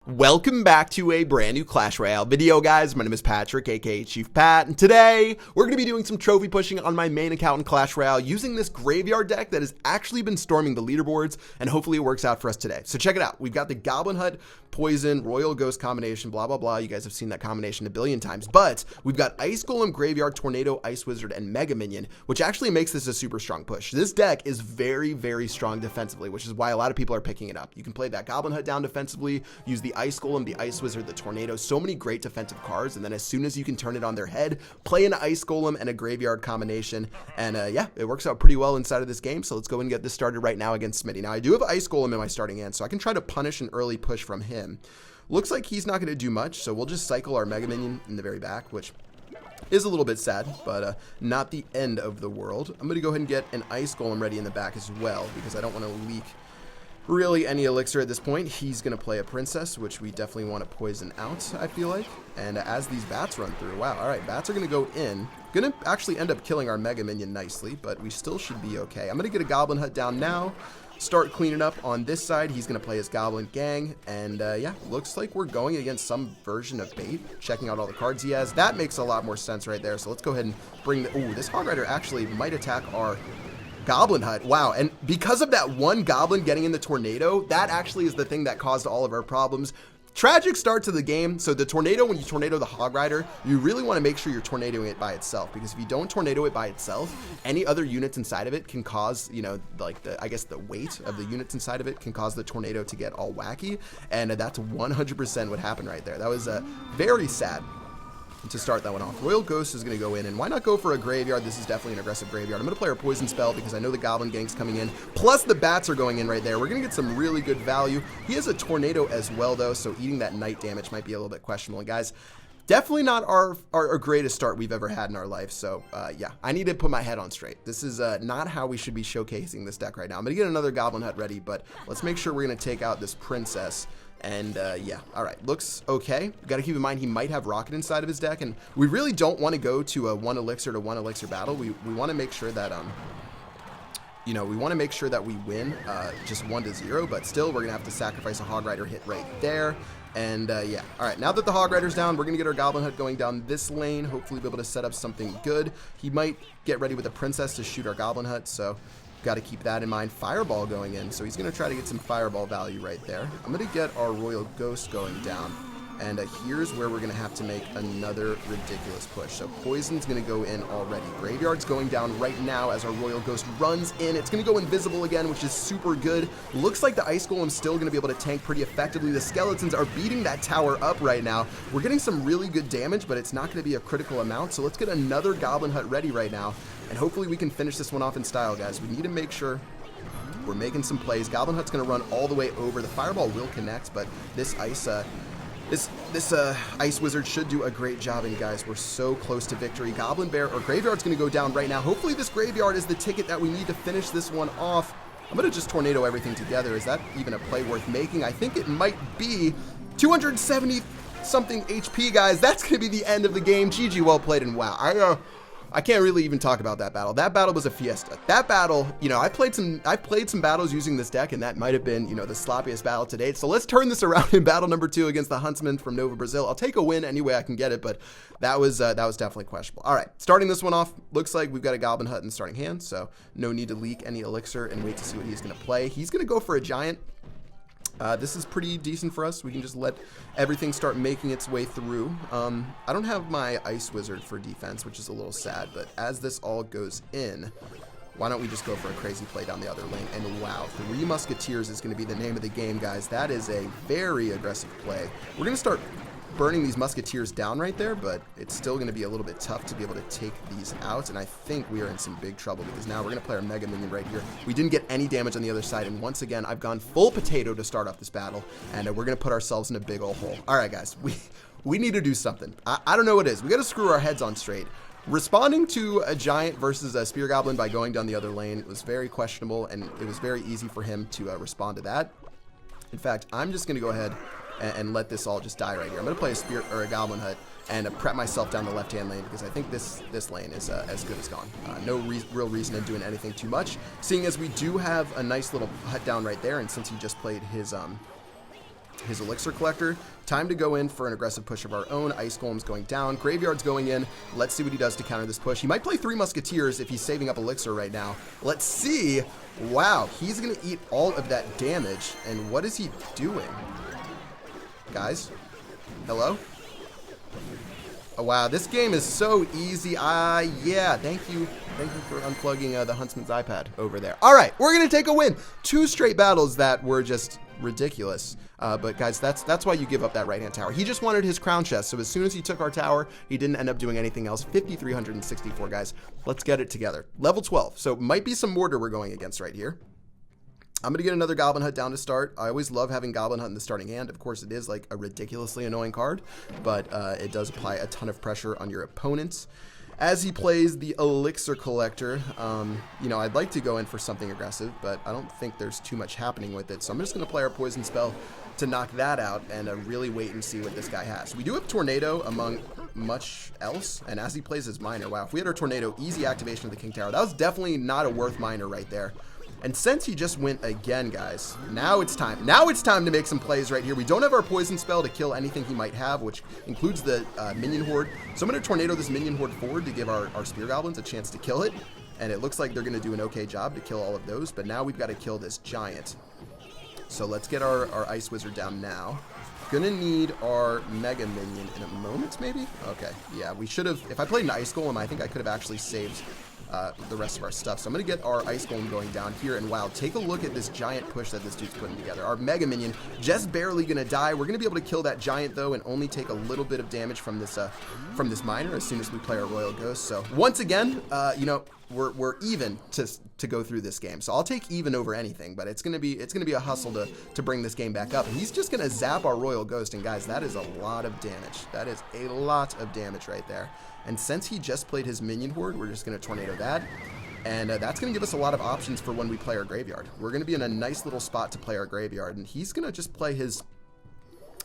Welcome back to a brand new Clash Royale video, guys. My name is Patrick, aka Chief Pat, and today we're going to be doing some trophy pushing on my main account in Clash Royale using this graveyard deck that has actually been storming the leaderboards, and hopefully it works out for us today. So check it out. We've got the Goblin Hut, Poison, Royal Ghost combination, blah, blah, blah. You guys have seen that combination a billion times, but we've got Ice Golem, Graveyard, Tornado, Ice Wizard, and Mega Minion, which actually makes this a super strong push. This deck is very, very strong defensively, which is why a lot of people are picking it up. You can play that Goblin Hut down defensively, use the Ice Golem, the Ice Wizard, the Tornado, so many great defensive cards, and then as soon as you can turn it on their head, play an Ice Golem and a Graveyard combination, and yeah, it works out pretty well inside of this game. So let's go and get this started right now against Smitty. Now I do have Ice Golem in my starting hand, so I can try to punish an early push from him. Looks like he's not going to do much, so we'll just cycle our Mega Minion in the very back, which is a little bit sad, but not the end of the world. I'm going to go ahead and get an Ice Golem ready in the back as well, because I don't want to leak really any elixir at this point. He's going to play a Princess, which we definitely want to poison out, I feel like. And as these bats run through, wow, all right, bats are going to go in. Going to actually end up killing our Mega Minion nicely, but we still should be okay. I'm going to get a Goblin Hut down now. Start cleaning up on this side. He's going to play his Goblin Gang, and yeah, looks like we're going against some version of bait. Checking out all the cards he has. That makes a lot more sense right there, so let's go ahead and bring the... Ooh, this Hog Rider actually might attack our Goblin Hut. Wow, and because of that one Goblin getting in the Tornado, that actually is the thing that caused all of our problems. Tragic start to the game. So the Tornado, when you Tornado the Hog Rider, you really want to make sure you're tornadoing it by itself, because if you don't tornado it by itself, any other units inside of it can cause, you know, like I guess the weight of the units inside of it can cause the tornado to get all wacky, and that's 100% what happened right there. That was very sad to start that one off. Royal Ghost is going to go in, and why not go for a Graveyard? This is definitely an aggressive Graveyard. I'm going to play our Poison spell because I know the Goblin Gang's coming in, plus the bats are going in right there. We're going to get some really good value. He has a Tornado as well, though, so eating that Night damage might be a little bit questionable. And guys, definitely not our greatest start we've ever had in our life, so yeah, I need to put my head on straight. This is not how we should be showcasing this deck right now. I'm going to get another Goblin Hut ready, but let's make sure we're going to take out this Princess. And yeah, all right, looks okay. Got to keep in mind he might have Rocket inside of his deck, and we really don't want to go to a 1 elixir to 1 elixir battle. We want to make sure that you know, we want to make sure that we win just 1-0, but still we're gonna have to sacrifice a Hog Rider hit right there. And yeah, all right, now that the Hog Rider's down, we're gonna get our Goblin Hut going down this lane, hopefully be able to set up something good. He might get ready with a Princess to shoot our Goblin Hut, so got to keep that in mind. Fireball going in, so he's going to try to get some Fireball value right there. I'm going to get our Royal Ghost going down, and here's where we're going to have to make another ridiculous push. So Poison's going to go in already. Graveyard's going down right now as our Royal Ghost runs in. It's going to go invisible again, which is super good. Looks like the Ice Golem's still going to be able to tank pretty effectively. The Skeletons are beating that tower up right now. We're getting some really good damage, but it's not going to be a critical amount, so let's get another Goblin Hut ready right now. And hopefully we can finish this one off in style, guys. We need to make sure we're making some plays. Goblin Hut's going to run all the way over. The Fireball will connect, but this Ice Ice Wizard should do a great job. And guys, we're so close to victory. Goblin Bear or Graveyard's going to go down right now. Hopefully this Graveyard is the ticket that we need to finish this one off. I'm going to just Tornado everything together. Is that even a play worth making? I think it might be. 270 something HP, guys. That's going to be the end of the game. GG, well played, and wow. I can't really even talk about that battle. That battle was a fiesta. That battle, you know, I've played some battles using this deck, and that might have been, you know, the sloppiest battle to date. So let's turn this around in battle number 2 against the Huntsman from Nova, Brazil. I'll take a win any way I can get it, but that was definitely questionable. All right, starting this one off, looks like we've got a Goblin Hut in the starting hand, so no need to leak any elixir and wait to see what he's going to play. He's going to go for a Giant. This is pretty decent for us. We can just let everything start making its way through. I don't have my Ice Wizard for defense, which is a little sad, but as this all goes in, why don't we just go for a crazy play down the other lane? And wow, 3 Musketeers is going to be the name of the game, guys. That is a very aggressive play. We're going to start burning these Musketeers down right there, but it's still going to be a little bit tough to be able to take these out, and I think we are in some big trouble because now we're going to play our Mega Minion right here. We didn't get any damage on the other side, and once again, I've gone full potato to start off this battle, and we're going to put ourselves in a big old hole. All right, guys, we need to do something. I don't know what it is. We got to screw our heads on straight. Responding to a Giant versus a Spear Goblin by going down the other lane was very questionable, and it was very easy for him to respond to that. In fact, I'm just going to go ahead and let this all just die right here. I'm going to play a Spear or a Goblin Hut and prep myself down the left-hand lane because I think this lane is as good as gone. No real reason in doing anything too much, seeing as we do have a nice little hut down right there, and since he just played his his Elixir Collector. Time to go in for an aggressive push of our own. Ice Golem's going down. Graveyard's going in. Let's see what he does to counter this push. He might play 3 Musketeers if he's saving up Elixir right now. Let's see. Wow, he's going to eat all of that damage. And what is he doing? Guys? Hello? Oh, wow, this game is so easy. Yeah, thank you. Thank you for unplugging the Huntsman's iPad over there. All right, we're going to take a win. 2 straight battles that were just ridiculous. But guys, that's why you give up that right-hand tower. He just wanted his crown chest, so as soon as he took our tower, he didn't end up doing anything else. 5,364, guys. Let's get it together. Level 12, so might be some mortar we're going against right here. I'm going to get another Goblin Hut down to start. I always love having Goblin Hut in the starting hand. Of course, it is like a ridiculously annoying card, but it does apply a ton of pressure on your opponents. As he plays the Elixir Collector, you know, I'd like to go in for something aggressive, but I don't think there's too much happening with it. So I'm just going to play our Poison Spell to knock that out and really wait and see what this guy has. We do have Tornado among much else, and as he plays his Miner, wow, if we had our Tornado, easy activation of the King Tower. That was definitely not a worth Miner right there. And since he just went again, guys, now it's time. Now it's time to make some plays right here. We don't have our Poison Spell to kill anything he might have, which includes the Minion Horde. So I'm going to Tornado this Minion Horde forward to give our Spear Goblins a chance to kill it. And it looks like they're going to do an okay job to kill all of those. But now we've got to kill this Giant. So let's get our Ice Wizard down now. Gonna need our Mega Minion in a moment, maybe? Okay, yeah, we should have... If I played an Ice Golem, I think I could have actually saved... the rest of our stuff. So I'm going to get our Ice Golem going down here, and wow, take a look at this giant push that this dude's putting together. Our Mega Minion just barely going to die. We're going to be able to kill that Giant, though, and only take a little bit of damage from this Miner as soon as we play our Royal Ghost. So once again, you know, we're even to go through this game. So I'll take even over anything, but it's gonna be a hustle to bring this game back up. And he's just gonna zap our Royal Ghost, and guys, that is a lot of damage. That is a lot of damage right there. And since he just played his Minion Horde, we're just gonna Tornado that. And that's going to give us a lot of options for when we play our Graveyard. We're going to be in a nice little spot to play our Graveyard, and he's going to just play his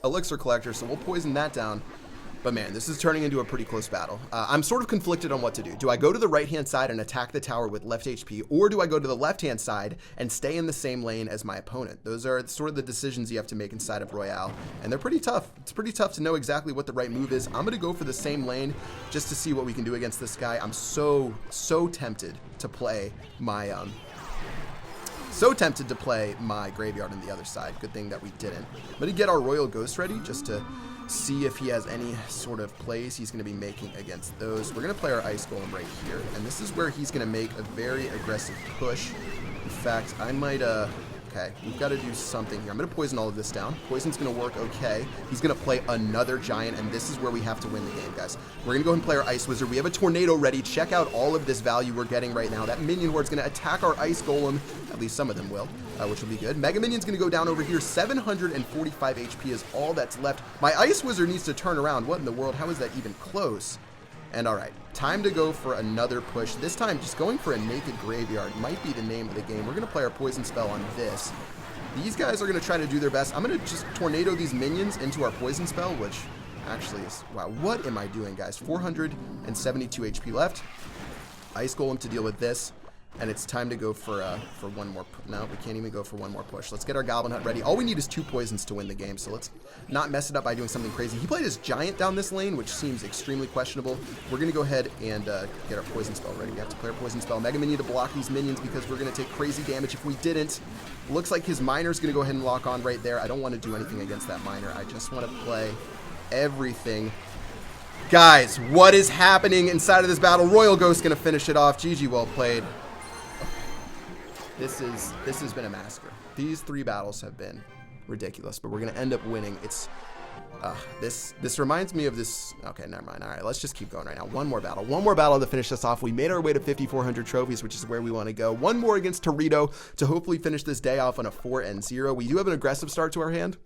Elixir Collector, so we'll poison that down. But man, this is turning into a pretty close battle. I'm sort of conflicted on what to do. Do I go to the right-hand side and attack the tower with left HP, or do I go to the left-hand side and stay in the same lane as my opponent? Those are sort of the decisions you have to make inside of Royale, and they're pretty tough. It's pretty tough to know exactly what the right move is. I'm going to go for the same lane just to see what we can do against this guy. I'm so tempted to play my... Graveyard on the other side. Good thing that we didn't. I'm going to get our Royal Ghost ready just to see if he has any sort of plays he's going to be making against those. We're going to play our Ice Golem right here, and this is where he's going to make a very aggressive push. In fact, I might, okay, we've got to do something here. I'm going to poison all of this down. Poison's going to work okay. He's going to play another Giant, and this is where we have to win the game, guys. We're going to go ahead and play our Ice Wizard. We have a Tornado ready. Check out all of this value we're getting right now. That Minion Horde is going to attack our Ice Golem. At least some of them will, which will be good. Mega Minion's going to go down over here. 745 HP is all that's left. My Ice Wizard needs to turn around. What in the world? How is that even close? And all right, time to go for another push. This time, just going for a naked Graveyard might be the name of the game. We're going to play our Poison Spell on this. These guys are going to try to do their best. I'm going to just Tornado these minions into our Poison Spell, which actually is... Wow, what am I doing, guys? 472 HP left. Ice Golem to deal with this. And it's time to go for one more... No, we can't even go for one more push. Let's get our Goblin Hut ready. All we need is 2 poisons to win the game, so let's not mess it up by doing something crazy. He played his Giant down this lane, which seems extremely questionable. We're going to go ahead and get our Poison Spell ready. We have to play our Poison Spell. Mega Minion to block these minions because we're going to take crazy damage if we didn't. Looks like his Miner's going to go ahead and lock on right there. I don't want to do anything against that Miner. I just want to play everything. Guys, what is happening inside of this battle? Royal Ghost going to finish it off. GG, well played. This has been a massacre. These 3 battles have been ridiculous, but we're gonna end up winning. It's this reminds me of this. Okay, never mind. All right, let's just keep going right now. One more battle to finish this off. We made our way to 5,400 trophies, which is where we want to go. One more against Torito to hopefully finish this day off on a 4-0. We do have an aggressive start to our hand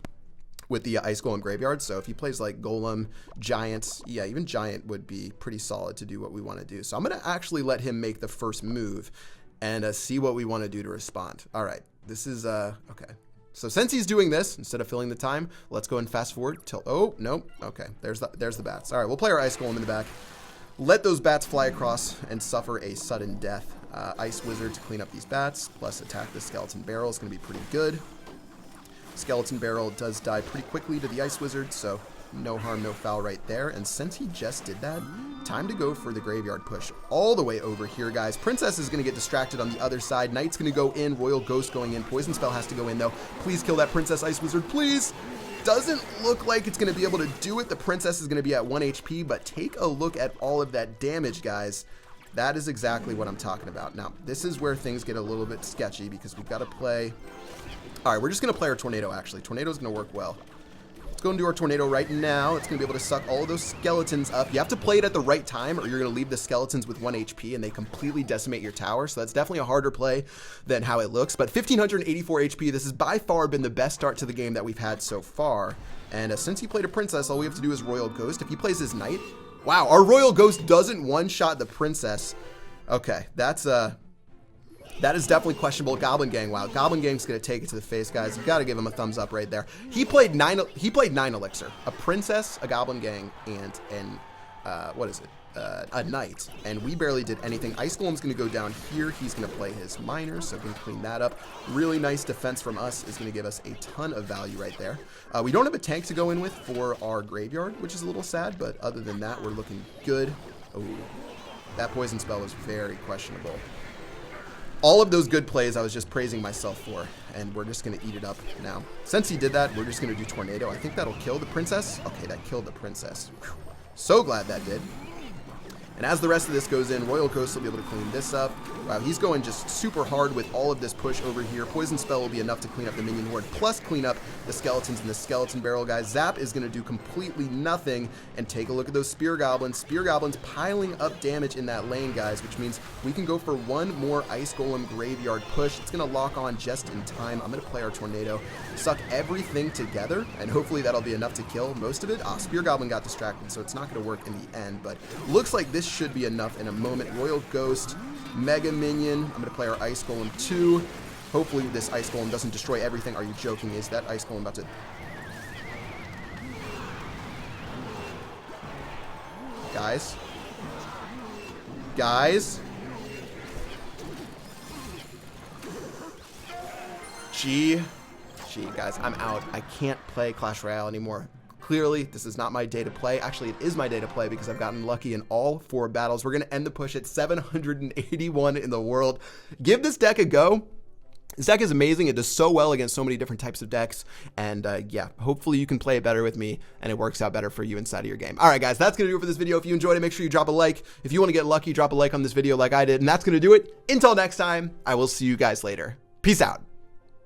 with the Ice Golem Graveyard, so if he plays like Golem, Giants, yeah, even Giant would be pretty solid to do what we want to do. So I'm gonna actually let him make the first move and see what we want to do to respond. All right, this is, okay. So since he's doing this, instead of filling the time, let's go and fast forward till, oh, nope, okay, there's the bats. All right, we'll play our Ice Golem in the back. Let those bats fly across and suffer a sudden death. Ice Wizard to clean up these bats, plus attack the Skeleton Barrel is going to be pretty good. Skeleton Barrel does die pretty quickly to the Ice Wizard, so no harm, no foul right there. And since he just did that, time to go for the graveyard push all the way over here, guys. Princess is going to get distracted on the other side. Knight's going to go in. Royal Ghost going in. Poison Spell has to go in, though. Please kill that Princess Ice Wizard, please. Doesn't look like it's going to be able to do it. The Princess is going to be at 1 HP, but take a look at all of that damage, guys. That is exactly what I'm talking about. Now, this is where things get a little bit sketchy because we've got to play... All right, we're just going to play our Tornado, actually. Tornado's going to work well. Let's go and do our Tornado right now. It's going to be able to suck all of those skeletons up. You have to play it at the right time or you're going to leave the skeletons with 1 HP and they completely decimate your tower. So that's definitely a harder play than how it looks. But 1,584 HP, this has by far been the best start to the game that we've had so far. And since he played a Princess, all we have to do is Royal Ghost. If he plays his Knight... Wow, our Royal Ghost doesn't one-shot the Princess. Okay, that is definitely questionable. Goblin Gang, wow. Goblin Gang's going to take it to the face, guys. You've got to give him a thumbs up right there. He played 9 Elixir. A Princess, a Goblin Gang, and what is it? A Knight. And we barely did anything. Ice Golem's going to go down here. He's going to play his Miners, so we can clean that up. Really nice defense from us is going to give us a ton of value right there. We don't have a tank to go in with for our graveyard, which is a little sad, but other than that, we're looking good. Oh, that Poison Spell was very questionable. All of those good plays I was just praising myself for, and we're just going to eat it up now. Since he did that, we're just going to do Tornado. I think that'll kill the Princess. Okay, that killed the Princess. Whew. So glad that did. And as the rest of this goes in, Royal Ghost will be able to clean this up. Wow, he's going just super hard with all of this push over here. Poison Spell will be enough to clean up the minion horde, plus clean up the skeletons in the Skeleton Barrel, guys. Zap is going to do completely nothing. And take a look at those Spear Goblins. Spear Goblins piling up damage in that lane, guys, which means we can go for one more Ice Golem Graveyard push. It's going to lock on just in time. I'm going to play our Tornado, suck everything together, and hopefully that'll be enough to kill most of it. Spear Goblin got distracted, so it's not going to work in the end, but looks like this should be enough in a moment. Royal Ghost, Mega Minion. I'm going to play our Ice Golem 2. Hopefully this Ice Golem doesn't destroy everything. Are you joking? Is that Ice Golem about to... Guys? Gee, guys, I'm out. I can't play Clash Royale anymore. Clearly, this is not my day to play. Actually, it is my day to play because I've gotten lucky in all 4 battles. We're going to end the push at 781 in the world. Give this deck a go. This deck is amazing. It does so well against so many different types of decks. And yeah, hopefully you can play it better with me and it works out better for you inside of your game. All right, guys, that's going to do it for this video. If you enjoyed it, make sure you drop a like. If you want to get lucky, drop a like on this video like I did. And that's going to do it. Until next time, I will see you guys later. Peace out.